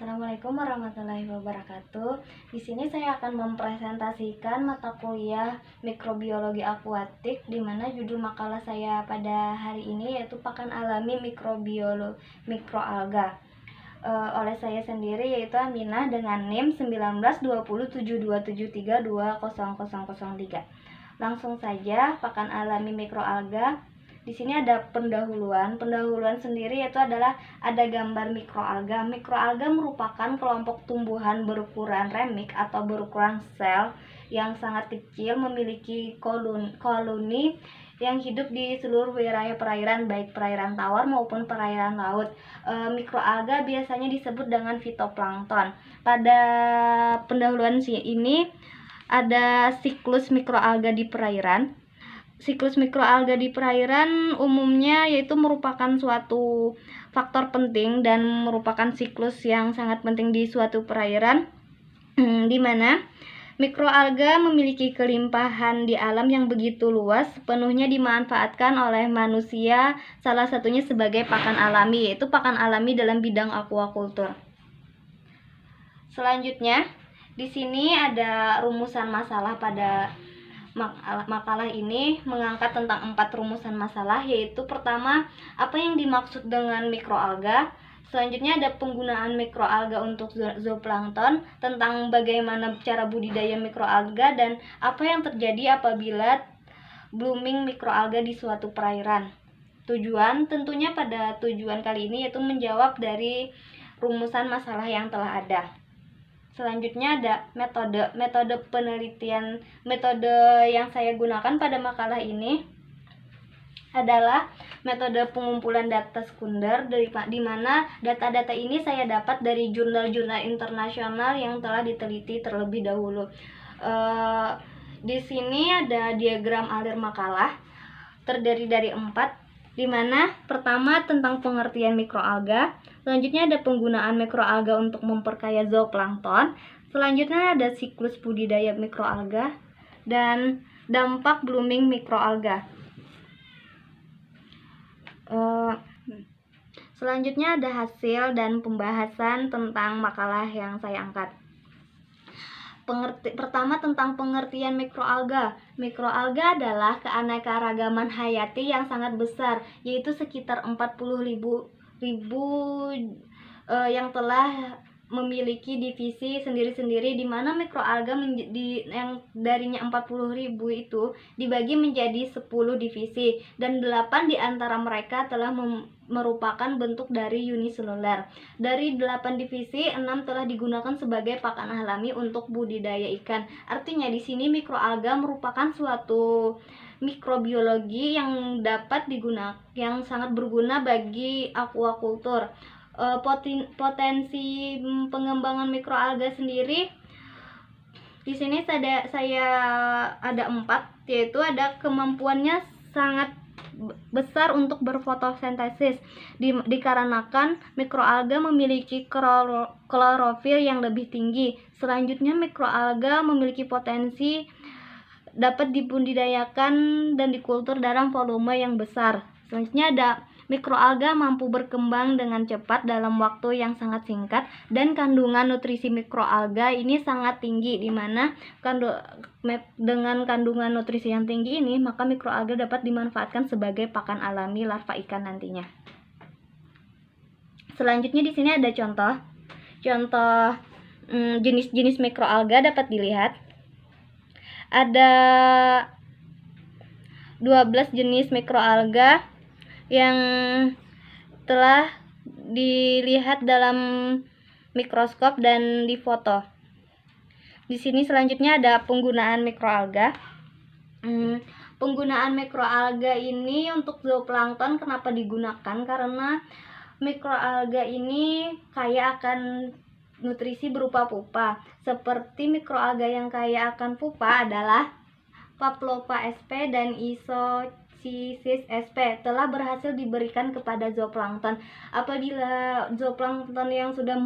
Assalamualaikum warahmatullahi wabarakatuh. Di sini saya akan mempresentasikan mata kuliah mikrobiologi akuatik, di mana judul makalah saya pada hari ini yaitu Pakan Alami Mikrobiologi Mikroalga. Oleh saya sendiri yaitu Aminah dengan NIM 19207273200003. Langsung saja, pakan alami mikroalga. Di sini ada pendahuluan. Pendahuluan sendiri yaitu adalah ada gambar mikroalga. Mikroalga merupakan kelompok tumbuhan berukuran remik atau berukuran sel yang sangat kecil, memiliki koloni yang hidup di seluruh wilayah perairan, baik perairan tawar maupun perairan laut. Mikroalga biasanya disebut dengan fitoplankton. Pada pendahuluan ini ada siklus mikroalga di perairan. Siklus mikroalga di perairan umumnya yaitu merupakan suatu faktor penting dan merupakan siklus yang sangat penting di suatu perairan, di mana mikroalga memiliki kelimpahan di alam yang begitu luas, sepenuhnya dimanfaatkan oleh manusia, salah satunya sebagai pakan alami, yaitu pakan alami dalam bidang aquaculture. Selanjutnya, di sini ada rumusan masalah. Pada makalah ini mengangkat tentang 4 rumusan masalah, yaitu pertama, apa yang dimaksud dengan mikroalga. Selanjutnya ada penggunaan mikroalga untuk zooplankton, tentang bagaimana cara budidaya mikroalga dan apa yang terjadi apabila blooming mikroalga di suatu perairan. Tujuan, tentunya pada tujuan kali ini yaitu menjawab dari rumusan masalah yang telah ada. Selanjutnya ada metode penelitian. Metode yang saya gunakan pada makalah ini adalah metode pengumpulan data sekunder, di mana data-data ini saya dapat dari jurnal-jurnal internasional yang telah diteliti terlebih dahulu. Di sini ada diagram alir makalah terdiri dari 4, di mana pertama tentang pengertian mikroalga, selanjutnya ada penggunaan mikroalga untuk memperkaya zooplankton, selanjutnya ada siklus budidaya mikroalga, dan dampak blooming mikroalga. Selanjutnya ada hasil dan pembahasan tentang makalah yang saya angkat. Pertama tentang pengertian mikroalga. Mikroalga adalah keanekaragaman hayati yang sangat besar, yaitu sekitar 40.000 yang telah memiliki divisi sendiri-sendiri, di mana mikroalga yang darinya 40.000 itu dibagi menjadi 10 divisi, dan 8 di antara mereka telah merupakan bentuk dari uniseluler. Dari 8 divisi, 6 telah digunakan sebagai pakan alami untuk budidaya ikan. Artinya di sini mikroalga merupakan suatu mikrobiologi yang dapat digunakan, yang sangat berguna bagi aquaculture. Potensi pengembangan mikroalga sendiri di sini saya ada 4, yaitu ada kemampuannya sangat besar untuk berfotosintesis, dikarenakan mikroalga memiliki klorofil yang lebih tinggi. Selanjutnya, mikroalga memiliki potensi dapat dibudidayakan dan dikultur dalam volume yang besar. Selanjutnya ada mikroalga mampu berkembang dengan cepat dalam waktu yang sangat singkat, dan kandungan nutrisi mikroalga ini sangat tinggi, di mana dengan kandungan nutrisi yang tinggi ini, maka mikroalga dapat dimanfaatkan sebagai pakan alami larva ikan nantinya. Selanjutnya di sini ada contoh jenis-jenis mikroalga dapat dilihat. Ada 12 jenis mikroalga yang telah dilihat dalam mikroskop dan difoto. Di sini selanjutnya ada penggunaan mikroalga. Penggunaan mikroalga ini untuk zooplankton kenapa digunakan? Karena mikroalga ini kaya akan nutrisi berupa pupa. Seperti mikroalga yang kaya akan pupa adalah Paplopa sp dan Isocysis sp telah berhasil diberikan kepada zooplankton. Apabila zooplankton yang sudah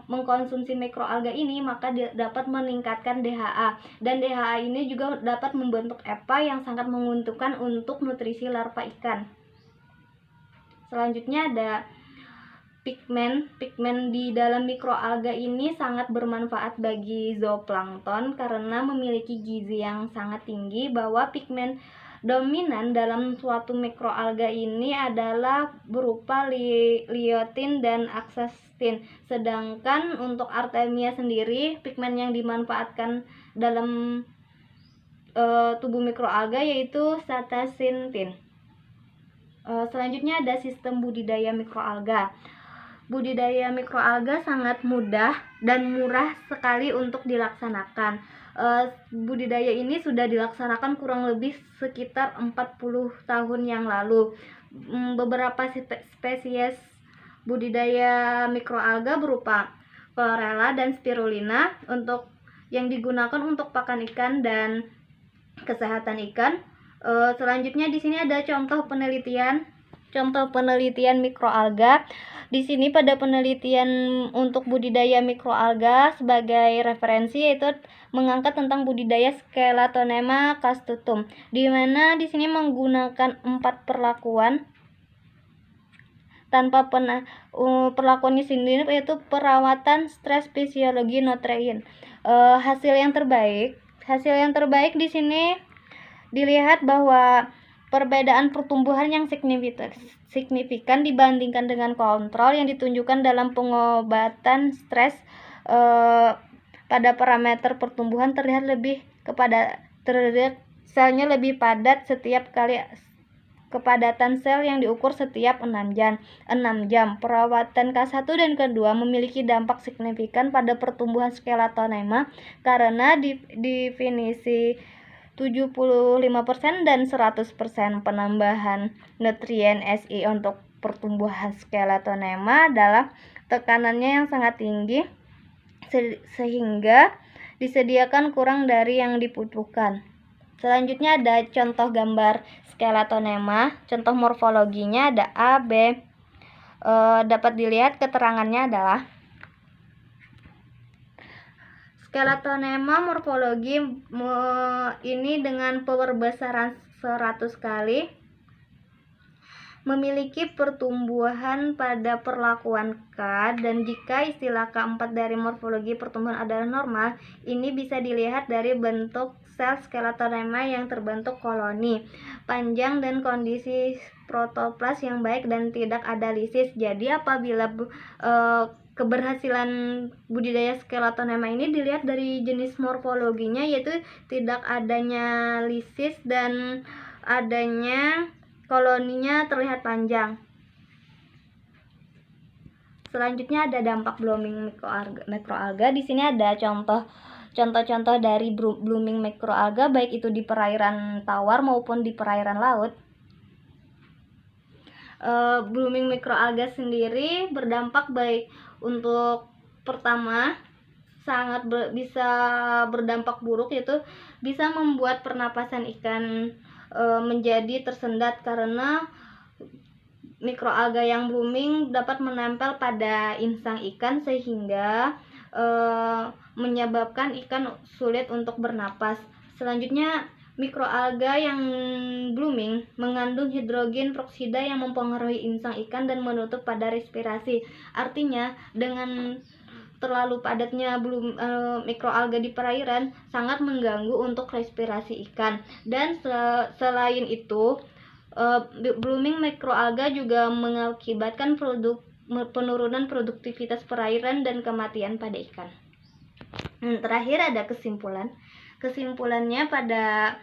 mengkonsumsi mikroalga ini, maka dapat meningkatkan DHA, dan DHA ini juga dapat membentuk EPA yang sangat menguntungkan untuk nutrisi larva ikan. Selanjutnya ada Pigmen di dalam mikroalga ini sangat bermanfaat bagi zooplankton karena memiliki gizi yang sangat tinggi, bahwa pigmen dominan dalam suatu mikroalga ini adalah berupa liotin dan aksestin. Sedangkan untuk artemia sendiri, pigmen yang dimanfaatkan dalam tubuh mikroalga yaitu satasintin. Selanjutnya ada sistem budidaya mikroalga. Budidaya mikroalga sangat mudah dan murah sekali untuk dilaksanakan. Budidaya ini sudah dilaksanakan kurang lebih sekitar 40 tahun yang lalu. Beberapa spesies budidaya mikroalga berupa chlorella dan spirulina untuk yang digunakan untuk pakan ikan dan kesehatan ikan. Selanjutnya di sini ada contoh penelitian mikroalga. Di sini pada penelitian untuk budidaya mikroalga sebagai referensi yaitu mengangkat tentang budidaya Scelatonema castutum, di mana di sini menggunakan 4 perlakuan tanpa perlakuannya sendiri, yaitu perawatan, stres, fisiologi, nutrien. Hasil yang terbaik di sini dilihat bahwa perbedaan pertumbuhan yang signifikan dibandingkan dengan kontrol yang ditunjukkan dalam pengobatan stres pada parameter pertumbuhan terlihat selnya lebih padat setiap kali. Kepadatan sel yang diukur setiap 6 jam. Perawatan K1 dan K2 memiliki dampak signifikan pada pertumbuhan Scelatonema karena definisi 75% dan 100% penambahan nutrien Si untuk pertumbuhan Scelatonema adalah tekanannya yang sangat tinggi sehingga disediakan kurang dari yang dibutuhkan. Selanjutnya ada contoh gambar Scelatonema. Contoh morfologinya ada A, B. Dapat dilihat keterangannya adalah Scelatonema morfologi ini dengan perbesaran 100 kali memiliki pertumbuhan pada perlakuan K, dan jika istilah keempat dari morfologi pertumbuhan adalah normal, ini bisa dilihat dari bentuk sel Scelatonema yang terbentuk koloni panjang dan kondisi protoplas yang baik dan tidak ada lisis. Jadi apabila keberhasilan budidaya Scelatonema ini dilihat dari jenis morfologinya, yaitu tidak adanya lisis dan adanya koloninya terlihat panjang. Selanjutnya ada dampak blooming mikroalga. Di sini ada contoh dari blooming mikroalga, baik itu di perairan tawar maupun di perairan laut. Blooming mikroalga sendiri berdampak baik untuk pertama bisa berdampak buruk, yaitu bisa membuat pernapasan ikan menjadi tersendat karena mikroalga yang blooming dapat menempel pada insang ikan sehingga menyebabkan ikan sulit untuk bernapas. Selanjutnya, mikroalga yang blooming mengandung hidrogen peroksida yang mempengaruhi insang ikan dan menutup pada respirasi. Artinya, dengan terlalu padatnya mikroalga di perairan sangat mengganggu untuk respirasi ikan. Dan selain itu, blooming mikroalga juga mengakibatkan penurunan produktivitas perairan dan kematian pada ikan. Terakhir ada kesimpulannya pada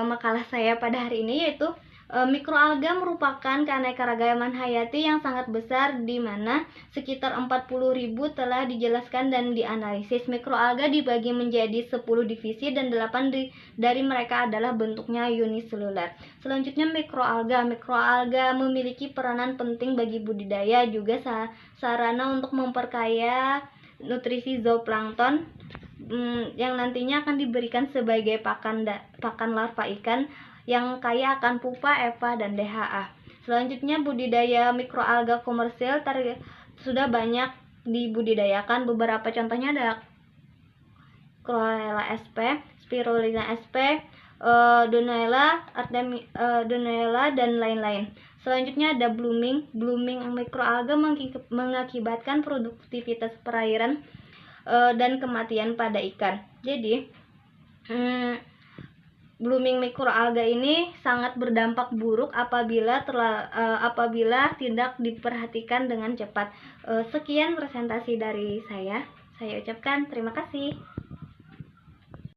makalah saya pada hari ini, yaitu mikroalga merupakan keanekaragaman hayati yang sangat besar, di mana sekitar 40.000 telah dijelaskan dan dianalisis. Mikroalga dibagi menjadi 10 divisi dan 8 dari mereka adalah bentuknya uniseluler. Selanjutnya mikroalga memiliki peranan penting bagi budidaya, juga sarana untuk memperkaya nutrisi zooplankton yang nantinya akan diberikan sebagai pakan larva ikan yang kaya akan pupa, eva, dan DHA. Selanjutnya, budidaya mikroalga komersil sudah banyak dibudidayakan. Beberapa contohnya ada Chlorella sp, Spirulina sp, Donella, dan lain-lain. Selanjutnya ada blooming. Blooming mikroalga mengakibatkan produktivitas perairan dan kematian pada ikan. Jadi blooming mikroalga ini sangat berdampak buruk apabila tidak diperhatikan dengan cepat. Sekian presentasi dari saya. Saya ucapkan terima kasih.